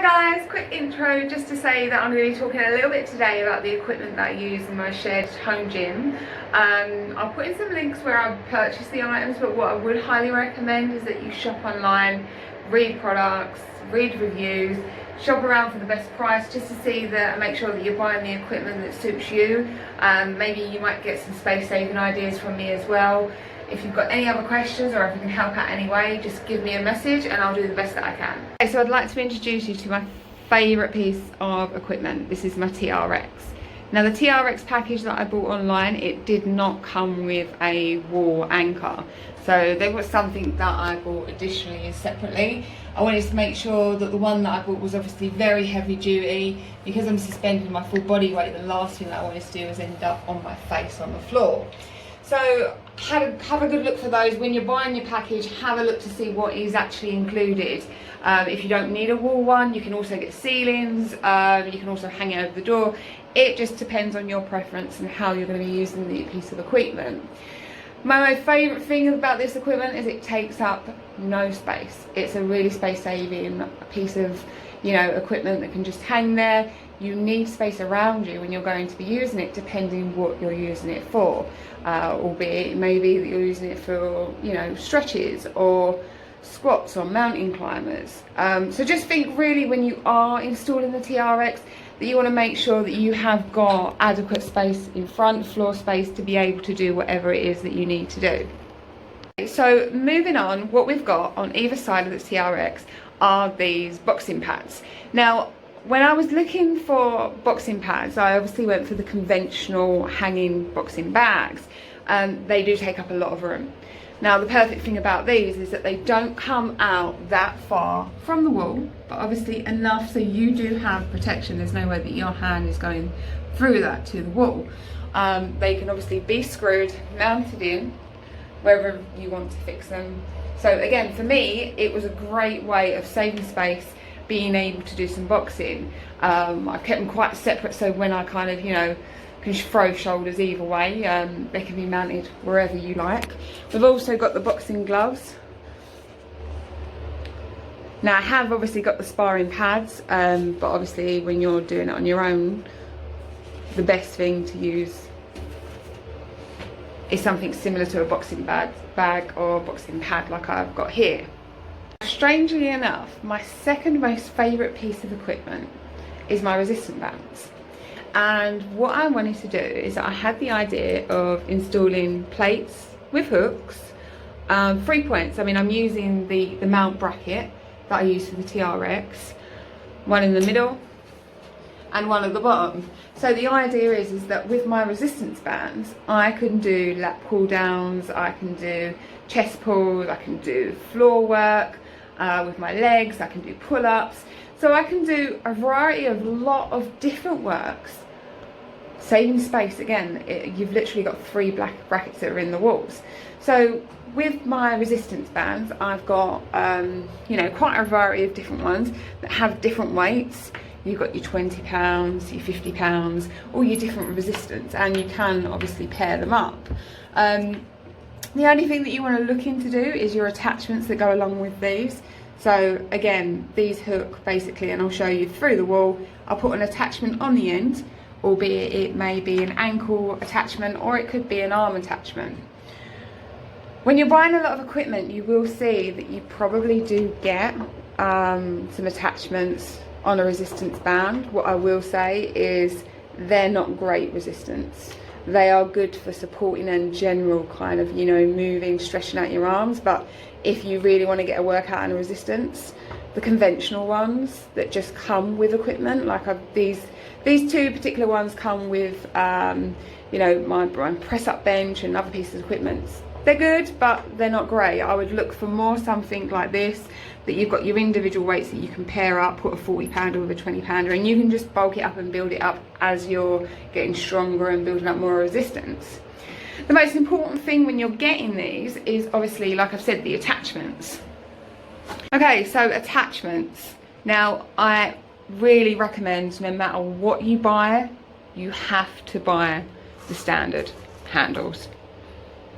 guys, quick intro just to say that I'm going to be talking a little bit today about the equipment that I use in my shared home gym. I'll put in some links where I've purchased the items, but what I would highly recommend is that you shop online, read products, read reviews, shop around for the best price just to see that and make sure that you're buying the equipment that suits you. Maybe you might get some space saving ideas from me as well. If you've got any other questions or if I can help out anyway, just give me a message and I'll do the best that I can. Okay, so I'd like to introduce you to my favourite piece of equipment. This is my TRX. Now the TRX package that I bought online, it did not come with a wall anchor. So there was something that I bought additionally and separately. I wanted to make sure that the one that I bought was obviously very heavy duty. Because I'm suspending my full body weight, the last thing that I wanted to do was end up on my face on the floor. So have a good look for those. When you're buying your package, have a look to see what is actually included. If you don't need a wall one, you can also get ceilings. You can also hang it over the door. It just depends on your preference and how you're going to be using the piece of equipment. My favourite thing about this equipment is it takes up no space. It's a really space saving piece of equipment that can just hang there. You need space around you when you're going to be using it, depending what you're using it for. Albeit maybe that you're using it for stretches or squats or mountain climbers. So just think really when you are installing the TRX that you want to make sure that you have got adequate space in front, floor space, to be able to do whatever it is that you need to do. So moving on, what we've got on either side of the TRX are these boxing pads. Now when I was looking for boxing pads, I obviously went for the conventional hanging boxing bags. They do take up a lot of room. Now the perfect thing about these is that they don't come out that far from the wall, but obviously enough so you do have protection. There's no way that your hand is going through that to the wall. They can obviously be screwed, mounted in, wherever you want to fix them. So again, for me, it was a great way of saving space, being able to do some boxing. I've kept them quite separate, so when I kind of can throw shoulders either way, they can be mounted wherever you like. We've also got the boxing gloves. Now I have obviously got the sparring pads, but obviously when you're doing it on your own, the best thing to use is something similar to a boxing bag or boxing pad like I've got here. Strangely enough, my second most favourite piece of equipment is my resistance bands. And what I wanted to do is I had the idea of installing plates with hooks, 3 points. I mean, I'm using the mount bracket that I use for the TRX, one in the middle and one at the bottom. So the idea is that with my resistance bands, I can do lat pull downs, I can do chest pulls, I can do floor work. With my legs, I can do pull-ups, so I can do a variety of lot of different works, saving space. Again, you've literally got 3 black brackets that are in the walls. So with my resistance bands, I've got quite a variety of different ones that have different weights. You've got your 20 pounds, your 50 pounds, all your different resistance, and you can obviously pair them up. The only thing that you want to look into do is your attachments that go along with these. So again, these hook basically, and I'll show you through the wall, I'll put an attachment on the end, albeit it may be an ankle attachment or it could be an arm attachment. When you're buying a lot of equipment, you will see that you probably do get some attachments on a resistance band. What I will say is they're not great resistance. They are good for supporting and general kind of, moving, stretching out your arms. But if you really want to get a workout in a resistance, the conventional ones that just come with equipment, like these 2 particular ones come with, my press up bench and other pieces of equipment. They're good, but they're not great. I would look for more something like this, that you've got your individual weights that you can pair up, put a 40 pounder with a 20 pounder, and you can just bulk it up and build it up as you're getting stronger and building up more resistance. The most important thing when you're getting these is obviously, like I've said, the attachments. Okay, so attachments. Now I really recommend, no matter what you buy, you have to buy the standard handles.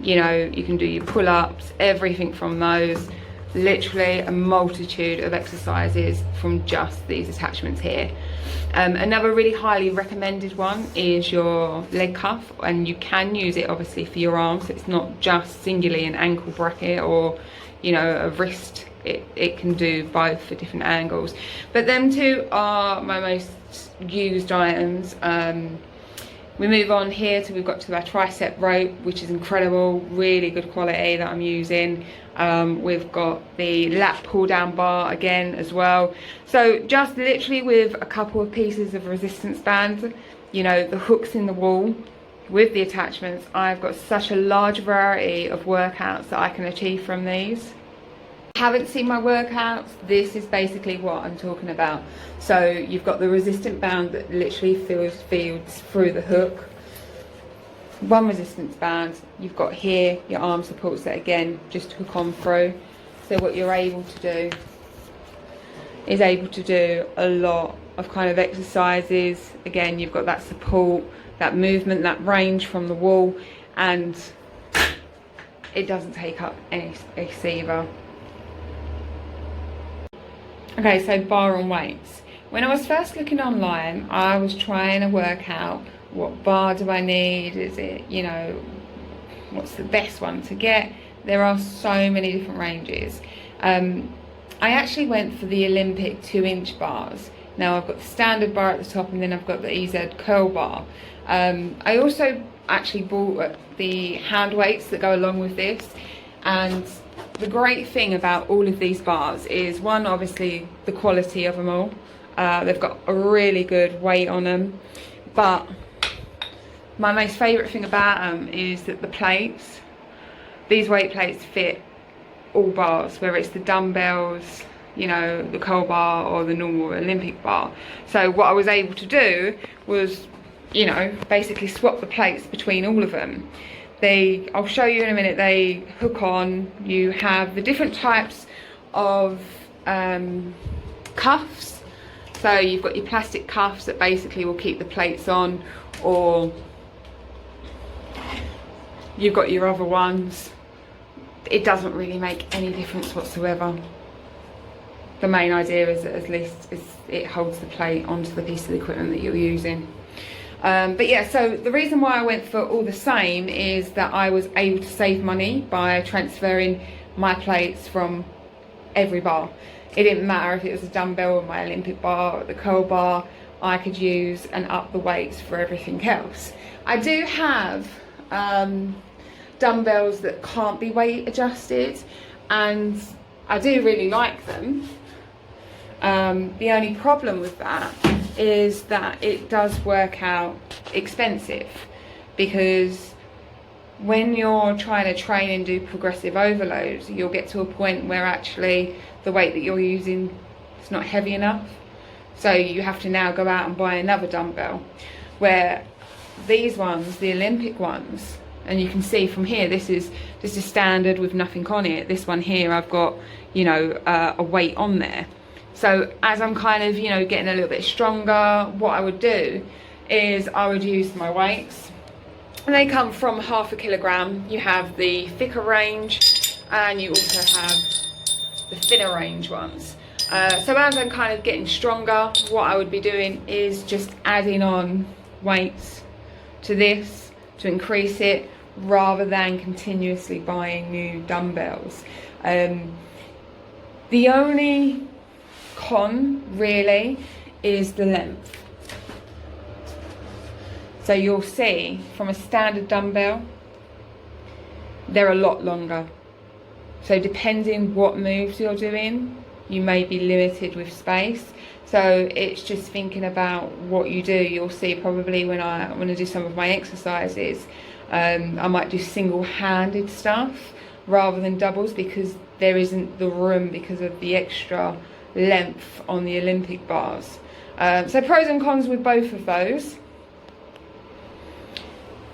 You can do your pull-ups, everything from those. literally a multitude of exercises from just these attachments here. Another really highly recommended one is your leg cuff, and you can use it obviously for your arms, so it's not just singularly an ankle bracket or, you know, a wrist. It can do both for different angles, but them two are my most used items. We move on here till we've got to our tricep rope, which is incredible, really good quality that I'm using. We've got the lat pull down bar again as well. So just literally with a couple of pieces of resistance bands, you know, the hooks in the wall with the attachments, I've got such a large variety of workouts that I can achieve from these. Haven't seen my workouts, this is basically what I'm talking about. So you've got the resistant band that literally feeds through the hook, one resistance band. You've got here your arm supports that again just hook on through. So what you're able to do is a lot of kind of exercises. Again, you've got that support, that movement, that range from the wall, and it doesn't take up any space either. Okay, so bar and weights. When I was first looking online, I was trying to work out what bar do I need, is it, you know, what's the best one to get. There are so many different ranges. I actually went for the Olympic 2-inch bars. Now I've got the standard bar at the top, and then I've got the EZ curl bar. I also actually bought the hand weights that go along with this, and the great thing about all of these bars is, one, obviously the quality of them all. They've got a really good weight on them, but my most favourite thing about them is that the plates, these weight plates fit all bars, whether it's the dumbbells, you know, the curl bar or the normal Olympic bar. So what I was able to do was, you know, basically swap the plates between all of them. I'll show you in a minute, they hook on. You have the different types of cuffs. So you've got your plastic cuffs that basically will keep the plates on, or you've got your other ones. It doesn't really make any difference whatsoever. The main idea is that at least it holds the plate onto the piece of the equipment that you're using. But yeah, so the reason why I went for all the same is that I was able to save money by transferring my plates from every bar. It didn't matter if it was a dumbbell or my Olympic bar or the curl bar, I could use and up the weights for everything else. I do have dumbbells that can't be weight adjusted, and I do really like them. The only problem with that is that it does work out expensive, because when you're trying to train and do progressive overloads, you'll get to a point where actually the weight that you're using is not heavy enough, so you have to now go out and buy another dumbbell. Where these ones, the Olympic ones, and you can see from here, this is standard with nothing on it. This one here, I've got, you know, a weight on there. So as I'm kind of, you know, getting a little bit stronger, what I would do is I would use my weights. And they come from 0.5 kilogram. You have the thicker range, and you also have the thinner range ones. So as I'm kind of getting stronger, what I would be doing is just adding on weights to this to increase it, rather than continuously buying new dumbbells. The only con really is the length. So you'll see from a standard dumbbell, they're a lot longer. So depending what moves you're doing, you may be limited with space. So it's just thinking about what you do. You'll see probably when I do some of my exercises, I might do single-handed stuff rather than doubles, because there isn't the room because of the extra length on the Olympic bars. So pros and cons with both of those.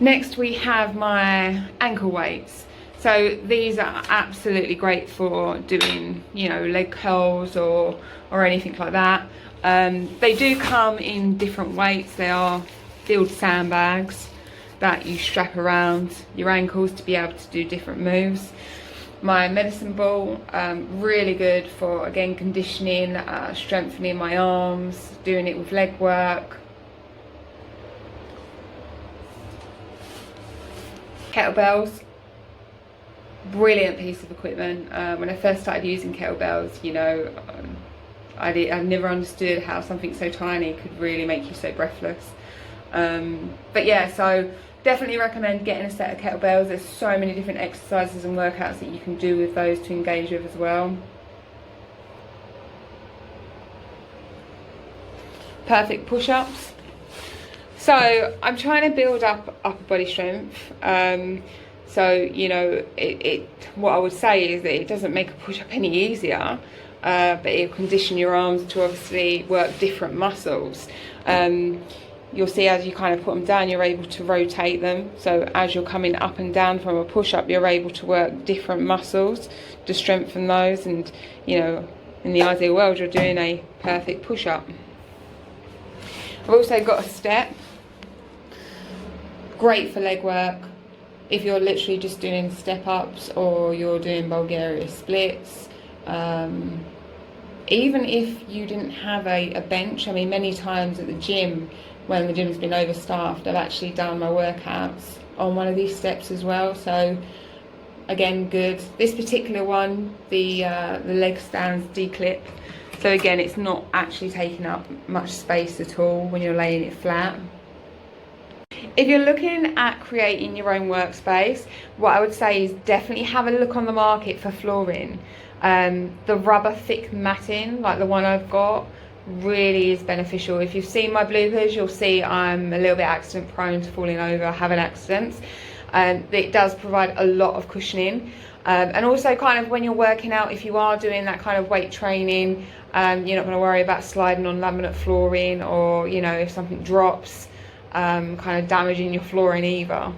Next we have my ankle weights. So these are absolutely great for doing, you know, leg curls or anything like that. They do come in different weights. They are filled sandbags that you strap around your ankles to be able to do different moves. my medicine ball, really good for, again, conditioning, strengthening my arms, doing it with leg work. Kettlebells, brilliant piece of equipment. When I first started using kettlebells, you know, I never understood how something so tiny could really make you so breathless. But yeah, so definitely recommend getting a set of kettlebells. There's so many different exercises and workouts that you can do with those to engage with as well. Perfect push-ups. So I'm trying to build up upper body strength. So, you know, what I would say is that it doesn't make a push-up any easier, but it'll condition your arms to obviously work different muscles. You'll see as you kind of put them down, you're able to rotate them. So as you're coming up and down from a push-up, you're able to work different muscles to strengthen those. And, you know, in the ideal world, you're doing a perfect push-up. I've also got a step. Great for leg work. If you're literally just doing step-ups or you're doing Bulgaria splits. Even if you didn't have a bench, I mean, many times at the gym, when the gym's been overstaffed, I've actually done my workouts on one of these steps as well. So again, good. This particular one, the leg stands declip. So again, it's not actually taking up much space at all when you're laying it flat. If you're looking at creating your own workspace, what I would say is definitely have a look on the market for flooring. The rubber thick matting, like the one I've got, really is beneficial. If you've seen my bloopers, you'll see I'm a little bit accident prone to falling over, having accidents. It does provide a lot of cushioning, and also kind of when you're working out, if you are doing that kind of weight training, you're not going to worry about sliding on laminate flooring, or, you know, if something drops, kind of damaging your flooring either.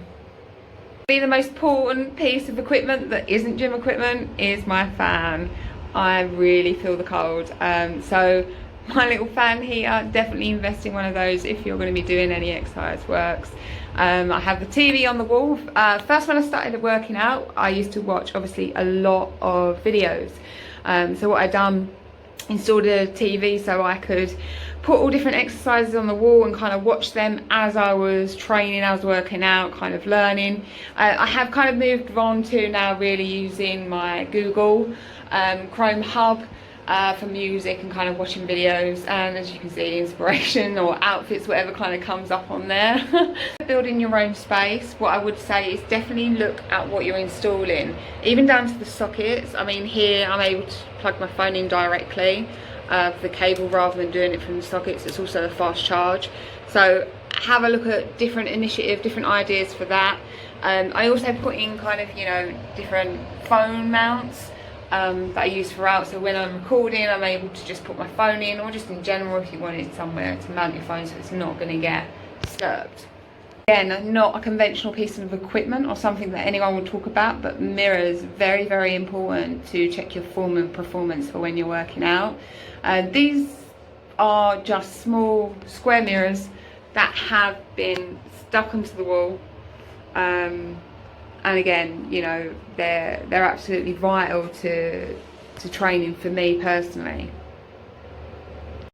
The most important piece of equipment that isn't gym equipment is my fan. I really feel the cold, so my little fan heater, definitely invest in one of those if you're going to be doing any exercise works. I have the TV on the wall. First, when I started working out, I used to watch obviously a lot of videos. So what I done, installed a TV so I could put all different exercises on the wall and kind of watch them as I was training, as working out, kind of learning. I have kind of moved on to now really using my Google Chrome hub for music and kind of watching videos, and as you can see, inspiration or outfits, whatever kind of comes up on there. Building your own space, what I would say is definitely look at what you're installing, even down to the sockets. I mean, here I'm able to plug my phone in directly for the cable rather than doing it from the sockets. It's also a fast charge, so have a look at different initiatives, different ideas for that. I also put in kind of, you know, different phone mounts that I use throughout, so when I'm recording I'm able to just put my phone in, or just in general if you wanted somewhere to mount your phone so it's not going to get disturbed. Again, not a conventional piece of equipment or something that anyone would talk about, but mirrors, very, very important to check your form and performance for when you're working out. These are just small square mirrors that have been stuck onto the wall. And again, you know, they're absolutely vital to training for me personally.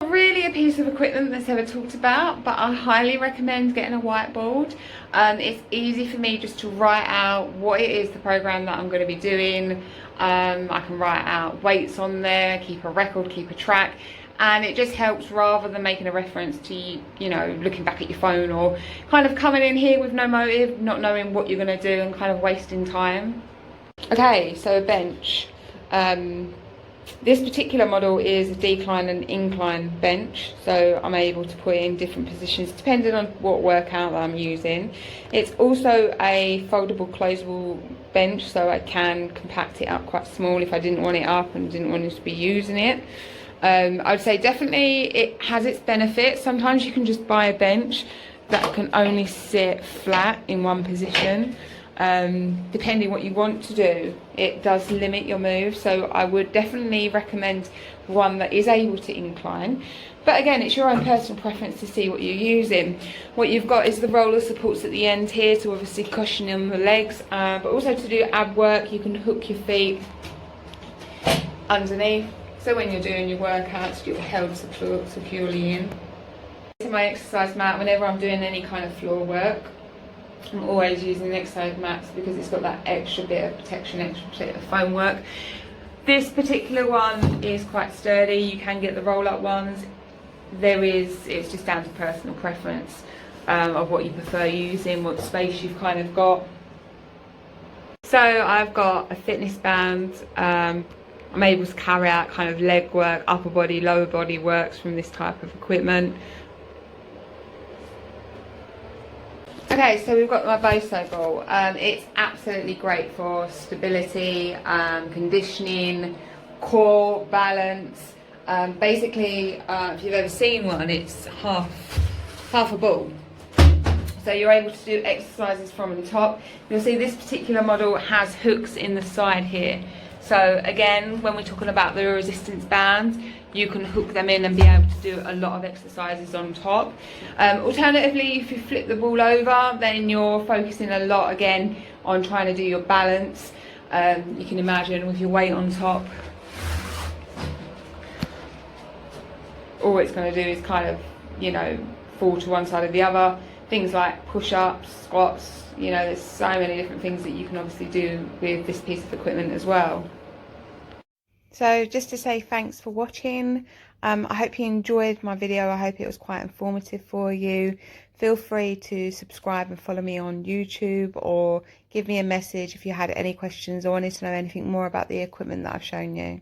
Not really a piece of equipment that's ever talked about, but I highly recommend getting a whiteboard. It's easy for me just to write out what it is, the program that I'm going to be doing. I can write out weights on there, keep a record, keep a track. And it just helps, rather than making a reference to, you know, looking back at your phone or kind of coming in here with no motive, not knowing what you're going to do and kind of wasting time. Okay, so a bench. This particular model is a decline and incline bench, so I'm able to put it in different positions depending on what workout I'm using. It's also a foldable, closable bench, so I can compact it up quite small if I didn't want it up and didn't want to be using it. I would say definitely it has its benefits. Sometimes you can just buy a bench that can only sit flat in one position. Depending what you want to do, it does limit your move, so I would definitely recommend one that is able to incline. But again, it's your own personal preference to see what you're using. What you've got is the roller supports at the end here to obviously cushion on the legs, but also to do ab work. You can hook your feet underneath, so when you're doing your workouts you're held securely in. To my exercise mat, whenever I'm doing any kind of floor work, I'm always using the exercise mats because it's got that extra bit of protection, extra bit of foam work. This particular one is quite sturdy. You can get the roll-up ones. It's just down to personal preference of what you prefer using, what space you've kind of got. So I've got a fitness band. I'm able to carry out kind of leg work, upper body, lower body works from this type of equipment. Okay, so we've got my Boso ball. It's absolutely great for stability, conditioning, core, balance. Basically, if you've ever seen one, it's half a ball. So you're able to do exercises from the top. You'll see this particular model has hooks in the side here. So again, when we're talking about the resistance bands, you can hook them in and be able to do a lot of exercises on top. Alternatively, if you flip the ball over, then you're focusing a lot again on trying to do your balance. You can imagine with your weight on top, all it's going to do is kind of, you know, fall to one side or the other. Things like push-ups, squats, you know, there's so many different things that you can obviously do with this piece of equipment as well. So just to say thanks for watching. I hope you enjoyed my video. I hope it was quite informative for you. Feel free to subscribe and follow me on YouTube, or give me a message if you had any questions or wanted to know anything more about the equipment that I've shown you.